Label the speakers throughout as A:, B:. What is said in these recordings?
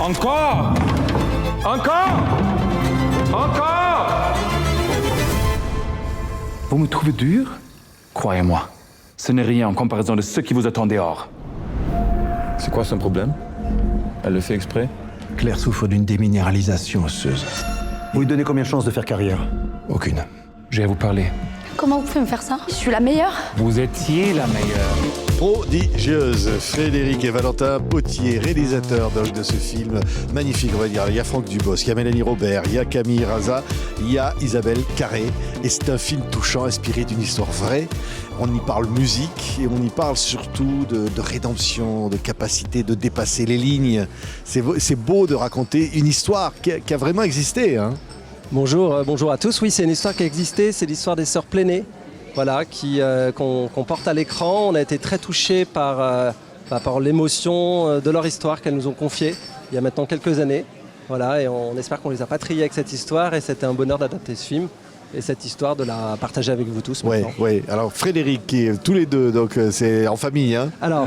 A: Encore! Encore! Encore! Vous me trouvez dur? Croyez-moi, ce n'est rien en comparaison de ce qui vous attend dehors.
B: C'est quoi son problème? Elle le fait exprès?
C: Claire souffre d'une déminéralisation osseuse. Vous lui donnez combien de chances de faire carrière? Aucune.
A: J'ai à vous parler.
D: Comment vous pouvez me faire ça? Je suis la meilleure.
A: Vous étiez la meilleure.
E: Prodigieuse, Frédéric et Valentin Potier, réalisateurs donc de ce film magnifique, on va dire. Il y a Franck Dubosc, il y a Mélanie Robert, il y a Camille Raza, il y a Isabelle Carré. Et c'est un film touchant, inspiré d'une histoire vraie. On y parle musique et on y parle surtout de rédemption, de capacité de dépasser les lignes. C'est beau de raconter une histoire qui a vraiment existé, hein.
F: Bonjour à tous. Oui, c'est une histoire qui a existé, c'est l'histoire des Sœurs Pléné, voilà, qu'on porte à l'écran. On a été très touchés par l'émotion de leur histoire qu'elles nous ont confiée il y a maintenant quelques années. Voilà, et on espère qu'on les a pas triés avec cette histoire et c'était un bonheur d'adapter ce film et cette histoire de la partager avec vous tous maintenant.
E: Oui. Alors Frédéric, tous les deux, donc c'est en famille, hein.
F: Alors,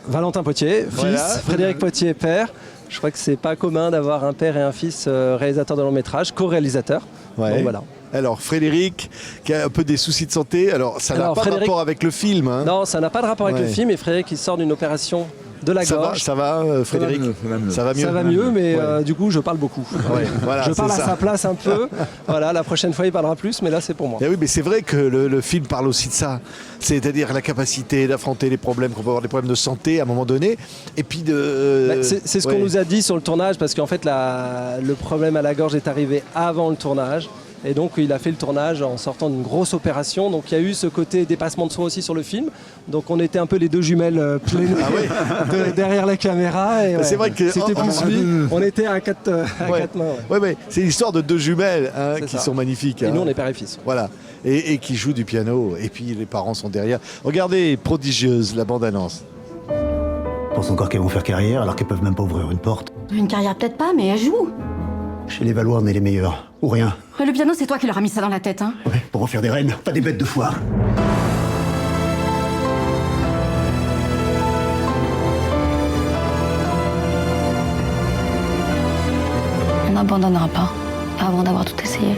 F: Valentin Potier, fils, voilà. Frédéric Potier, père. Je crois que c'est pas commun d'avoir un père et un fils réalisateurs de long métrage, co-réalisateurs.
E: Ouais.
F: Donc voilà.
E: Alors Frédéric, qui a un peu des soucis de santé, alors ça n'a pas de rapport avec le film, hein.
F: Non, ça n'a pas de rapport avec le film, et Frédéric il sort d'une opération de la gorge.
E: Ça va Frédéric? Ça va mieux.
F: Ça va mieux, mais du coup je parle beaucoup.
E: Voilà,
F: je parle à sa place un peu. Voilà, la prochaine fois il parlera plus, mais là c'est pour moi.
E: Et oui, mais c'est vrai que le film parle aussi de ça. C'est-à-dire la capacité d'affronter les problèmes, qu'on peut avoir des problèmes de santé à un moment donné. Et puis
F: c'est ce qu'on nous a dit sur le tournage, parce qu'en fait le problème à la gorge est arrivé avant le tournage. Et donc il a fait le tournage en sortant d'une grosse opération. Donc il y a eu ce côté dépassement de soi aussi sur le film. Donc on était un peu les deux jumelles pleinées derrière la caméra. Et
E: c'est vrai que
F: c'était plus lui. On était à quatre mains.
E: Ouais, mais c'est l'histoire de deux jumelles qui sont magnifiques.
F: Et nous on est père et fils.
E: Voilà. Et qui jouent du piano. Et puis les parents sont derrière. Regardez, Prodigieuse, la bande-annonce.
C: Pense encore qu'elles vont faire carrière alors qu'elles peuvent même pas ouvrir une porte.
D: Une carrière peut-être pas, mais elle joue.
C: Chez les Valois, on est les meilleurs. Ou rien.
D: Le piano, c'est toi qui leur as mis ça dans la tête, hein.
C: Ouais, pour en faire des reines, pas des bêtes de foire.
D: On n'abandonnera pas avant d'avoir tout essayé.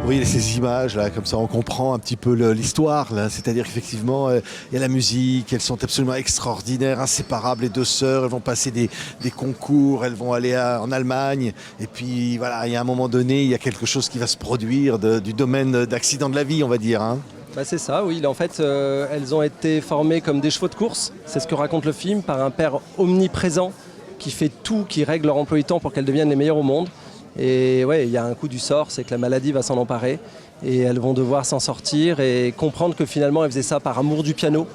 E: Vous voyez ces images là, comme ça on comprend un petit peu l'histoire là. C'est-à-dire qu'effectivement il y a la musique, elles sont absolument extraordinaires, inséparables les deux sœurs, elles vont passer des concours, elles vont aller en Allemagne et puis voilà, il y a un moment donné, il y a quelque chose qui va se produire du domaine d'accident de la vie, on va dire, hein.
F: C'est ça, oui. En fait, elles ont été formées comme des chevaux de course, c'est ce que raconte le film, par un père omniprésent qui fait tout, qui règle leur emploi du temps pour qu'elles deviennent les meilleures au monde. Et ouais, il y a un coup du sort, c'est que la maladie va s'en emparer et elles vont devoir s'en sortir et comprendre que finalement elles faisaient ça par amour du piano.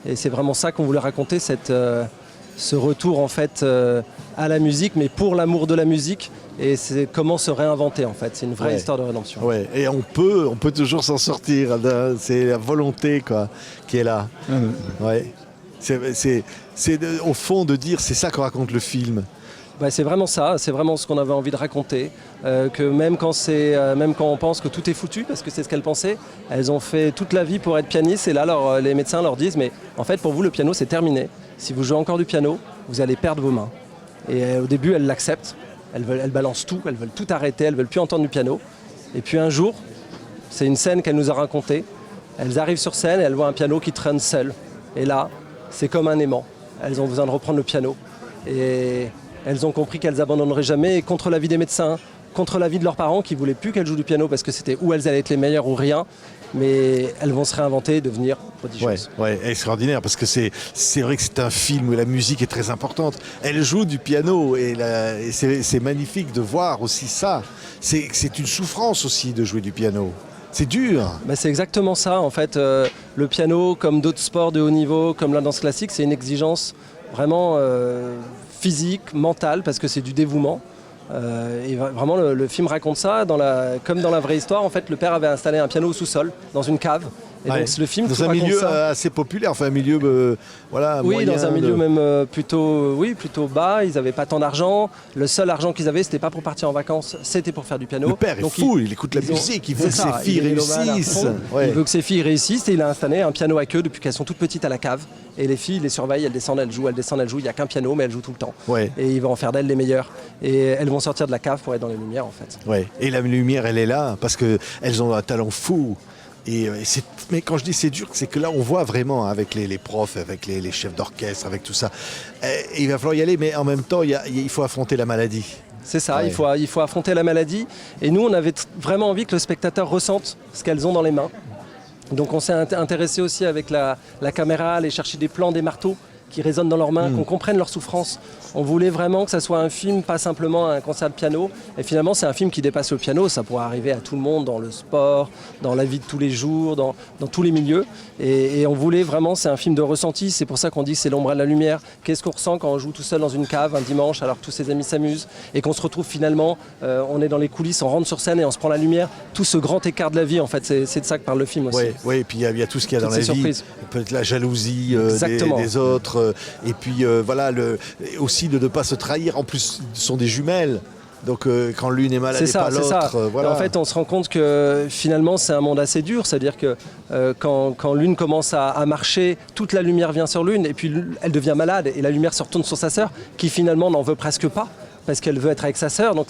F: Et c'est vraiment ça qu'on voulait raconter, ce retour en fait à la musique, mais pour l'amour de la musique. Et c'est comment se réinventer en fait. C'est une vraie histoire de rédemption.
E: Ouais. Et on peut toujours s'en sortir. C'est la volonté quoi qui est là. Ouais. C'est au fond de dire c'est ça que raconte le film.
F: C'est vraiment ça, c'est vraiment ce qu'on avait envie de raconter, que même quand on pense que tout est foutu, parce que c'est ce qu'elles pensaient, elles ont fait toute la vie pour être pianistes et là les médecins leur disent mais en fait pour vous le piano c'est terminé, si vous jouez encore du piano, vous allez perdre vos mains. Et au début elles l'acceptent, elles balancent tout, elles veulent tout arrêter, elles veulent plus entendre du piano. Et puis un jour, c'est une scène qu'elle nous a racontée, elles arrivent sur scène et elles voient un piano qui traîne seul. Et là, c'est comme un aimant, elles ont besoin de reprendre le piano. Et elles ont compris qu'elles abandonneraient jamais, et contre l'avis des médecins, contre l'avis de leurs parents qui ne voulaient plus qu'elles jouent du piano parce que c'était où elles allaient être les meilleures ou rien, mais elles vont se réinventer et devenir prodigieuses.
E: Ouais, extraordinaire, parce que c'est vrai que c'est un film où la musique est très importante. Elles jouent du piano et c'est magnifique de voir aussi ça. C'est une souffrance aussi de jouer du piano. C'est dur.
F: C'est exactement ça en fait. Le piano, comme d'autres sports de haut niveau, comme la danse classique, c'est une exigence vraiment physique, mentale, parce que c'est du dévouement. Et vraiment le film raconte ça, comme dans la vraie histoire. En fait, le père avait installé un piano au sous-sol, dans une cave, Et donc le film
E: dans
F: tout
E: un
F: raconte
E: milieu
F: ça.
E: assez populaire, enfin un milieu voilà,
F: Oui,
E: moyen
F: dans un milieu
E: de-
F: même plutôt bas. Ils n'avaient pas tant d'argent. Le seul argent qu'ils avaient, c'était pas pour partir en vacances, c'était pour faire du piano.
E: Le père est
F: Donc,
E: fou, il écoute la
F: ils ont-
E: musique, il veut que
F: c'est
E: ses
F: ça,
E: filles
F: il est mélomane à
E: réussissent.
F: fond.
E: Ouais.
F: Il veut que ses filles réussissent et il a installé un piano à queue depuis qu'elles sont toutes petites à la cave. Et les filles, ils les surveillent, elles descendent, elles jouent, elles descendent, elles jouent. Il n'y a qu'un piano, mais elles jouent tout le temps.
E: Ouais.
F: Et il va en faire d'elles les meilleures. Et elles vont sortir de la cave pour être dans les lumières en fait.
E: Ouais. Et la lumière, elle est là parce qu'elles ont un talent fou. Mais quand je dis c'est dur, c'est que là on voit vraiment avec les profs, avec les chefs d'orchestre, avec tout ça. Et il va falloir y aller, mais en même temps, il faut affronter la maladie.
F: C'est ça,
E: Ouais.
F: il faut affronter la maladie. Et nous, on avait vraiment envie que le spectateur ressente ce qu'elles ont dans les mains. Donc on s'est intéressé aussi avec la caméra, aller chercher des plans, des marteaux qui résonnent dans leurs mains, qu'on comprenne leur souffrance. On voulait vraiment que ça soit un film, pas simplement un concert de piano. Et finalement, c'est un film qui dépasse le piano. Ça pourrait arriver à tout le monde, dans le sport, dans la vie de tous les jours, dans tous les milieux. Et on voulait vraiment, c'est un film de ressenti. C'est pour ça qu'on dit que c'est l'ombre et la lumière. Qu'est-ce qu'on ressent quand on joue tout seul dans une cave un dimanche, alors que tous ses amis s'amusent, et qu'on se retrouve finalement, on est dans les coulisses, on rentre sur scène et on se prend la lumière. Tout ce grand écart de la vie, en fait, c'est de ça que parle le film aussi.
E: Oui, et puis il y a tout ce qu'il y a dans
F: Toutes
E: la
F: ces
E: vie.
F: surprises.
E: Peut-être la jalousie
F: Exactement.
E: des autres. Et puis voilà, aussi de ne pas se trahir. En plus, ce sont des jumelles. Donc quand l'une est malade
F: C'est
E: et
F: ça,
E: pas
F: c'est ça.
E: l'autre, voilà.
F: Et en fait, on se rend compte que finalement, c'est un monde assez dur. C'est-à-dire que quand l'une commence à marcher, toute la lumière vient sur l'une, et puis elle devient malade, et la lumière se retourne sur sa sœur, qui finalement n'en veut presque pas, parce qu'elle veut être avec sa sœur. Donc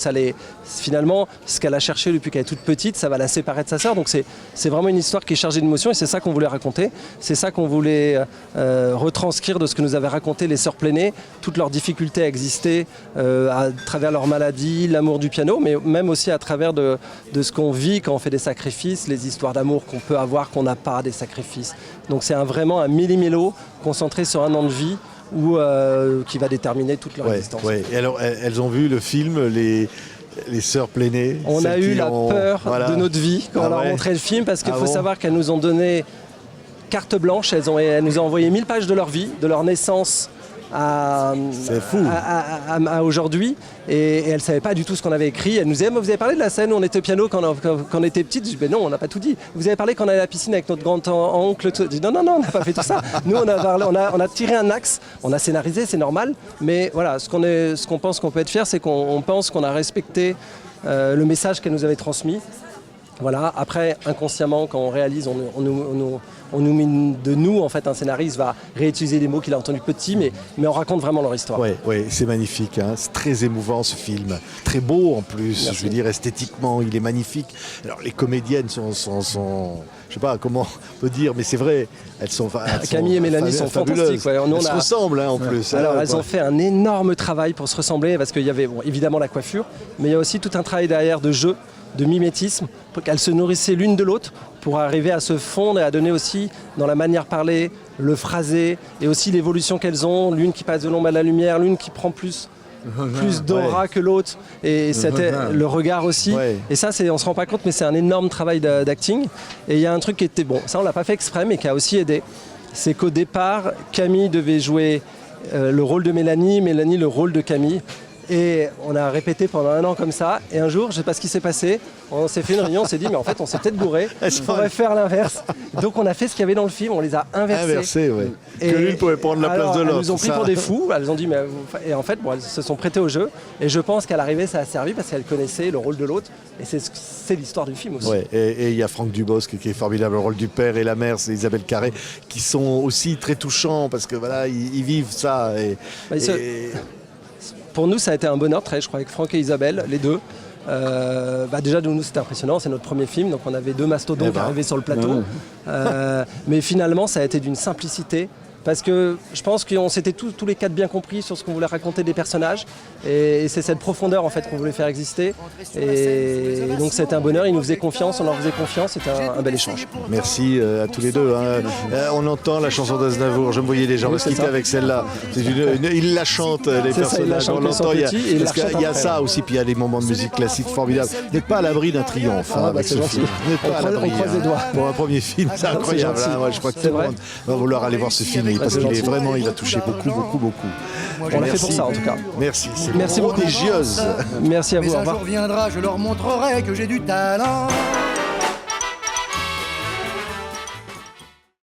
F: finalement, ce qu'elle a cherché depuis qu'elle est toute petite, ça va la séparer de sa sœur. Donc c'est vraiment une histoire qui est chargée d'émotions, et c'est ça qu'on voulait raconter. C'est ça qu'on voulait retranscrire de ce que nous avaient raconté les sœurs Pléné, toutes leurs difficultés à exister à travers leur maladie, l'amour du piano, mais même aussi à travers de ce qu'on vit quand on fait des sacrifices, les histoires d'amour qu'on peut avoir, qu'on n'a pas, des sacrifices. Donc c'est vraiment un méli-mélo concentré sur un an de vie, qui va déterminer toute leur existence.
E: Ouais. Et alors, elles ont vu le film, les sœurs Pléné.
F: On a eu la peur de notre vie quand on leur a montré le film, parce qu'il faut savoir qu'elles nous ont donné carte blanche. Elles nous ont envoyé 1000 pages de leur vie, de leur naissance à aujourd'hui, et elles ne savaient pas du tout ce qu'on avait écrit. Elles nous disaient: vous avez parlé de la scène où on était au piano quand on était petite. Je dis: non, on n'a pas tout dit. Vous avez parlé quand on allait à la piscine avec notre grand-oncle. Je dis: non, on n'a pas fait tout ça. Nous, on a tiré un axe, on a scénarisé, c'est normal, mais voilà, ce qu'on pense qu'on peut être fier, c'est qu'on pense qu'on a respecté le message qu'elle nous avait transmis. Voilà. Après, inconsciemment, quand on réalise, on nous met de nous, en fait, un scénariste va réutiliser les mots qu'il a entendus petit, mais on raconte vraiment leur histoire.
E: Oui, c'est magnifique, hein. C'est très émouvant ce film, très beau en plus.
F: Merci.
E: Je veux dire, esthétiquement, il est magnifique. Alors les comédiennes sont je sais pas comment on peut dire, mais c'est vrai, elles sont
F: Camille et Mélanie sont
E: fabuleuses.
F: fantastiques. Ouais, nous,
E: elles se ressemblent en plus.
F: Alors
E: hein,
F: elles ont fait un énorme travail pour se ressembler, parce qu'il y avait évidemment la coiffure, mais il y a aussi tout un travail derrière de jeu, de mimétisme, pour qu'elles se nourrissaient l'une de l'autre, pour arriver à se fondre et à donner aussi, dans la manière parlée, le phrasé, et aussi l'évolution qu'elles ont, l'une qui passe de l'ombre à la lumière, l'une qui prend plus d'aura que l'autre, et c'était le regard aussi.
E: Ouais.
F: Et ça, on se rend pas compte, mais c'est un énorme travail d'acting. Et il y a un truc qui était bon, ça on l'a pas fait exprès, mais qui a aussi aidé. C'est qu'au départ, Camille devait jouer le rôle de Mélanie, Mélanie le rôle de Camille. Et on a répété pendant 1 an comme ça, et un jour, je ne sais pas ce qui s'est passé, on s'est fait une réunion, on s'est dit: mais en fait on s'est peut-être bourré, on pourrait faire l'inverse. Donc on a fait ce qu'il y avait dans le film, on les a inversés.
E: ouais.
F: Et
E: que l'une pouvait prendre la place de l'autre.
F: Elles nous ont pris pour des fous, elles ont dit et en fait elles se sont prêtées au jeu, et je pense qu'à l'arrivée ça a servi parce qu'elles connaissaient le rôle de l'autre, et c'est l'histoire du film aussi.
E: Ouais, et il y a Franck Dubosc qui est formidable, le rôle du père, et la mère, c'est Isabelle Carré, qui sont aussi très touchants parce que voilà, ils vivent ça.
F: Pour nous, ça a été un bonheur, je crois, avec Franck et Isabelle, les deux. Déjà, nous, c'était impressionnant, c'est notre premier film, donc on avait 2 mastodontes arrivés sur le plateau. Mais finalement, ça a été d'une simplicité, parce que je pense qu'on s'était tous les 4 bien compris sur ce qu'on voulait raconter des personnages, et c'est cette profondeur en fait qu'on voulait faire exister, et donc c'était un bonheur. Ils nous faisaient confiance, on leur faisait confiance, c'était un bel échange.
E: Merci à tous les deux, hein. On entend la chanson d'Aznavour, je me voyais déjà, on va se quitter avec celle-là. Ils la chantent, les personnages, on l'entend. Il y a ça aussi, puis il y a des moments de musique classique formidables. Vous n'êtes pas à l'abri d'un triomphe avec ce film. Vous n'êtes pas à l'abri.
F: On croise les doigts.
E: Pour un premier film, c'est incroyable. Je crois que tout le monde va vouloir aller voir ce film, parce qu'il est vraiment, il a touché beaucoup.
F: On l'a fait pour ça en tout cas.
E: Merci, c'est
F: Merci beaucoup.
E: prodigieuse.
F: Merci à vous,
G: Mais
F: au
G: un
F: revoir.
G: jour viendra, je leur montrerai que j'ai du talent.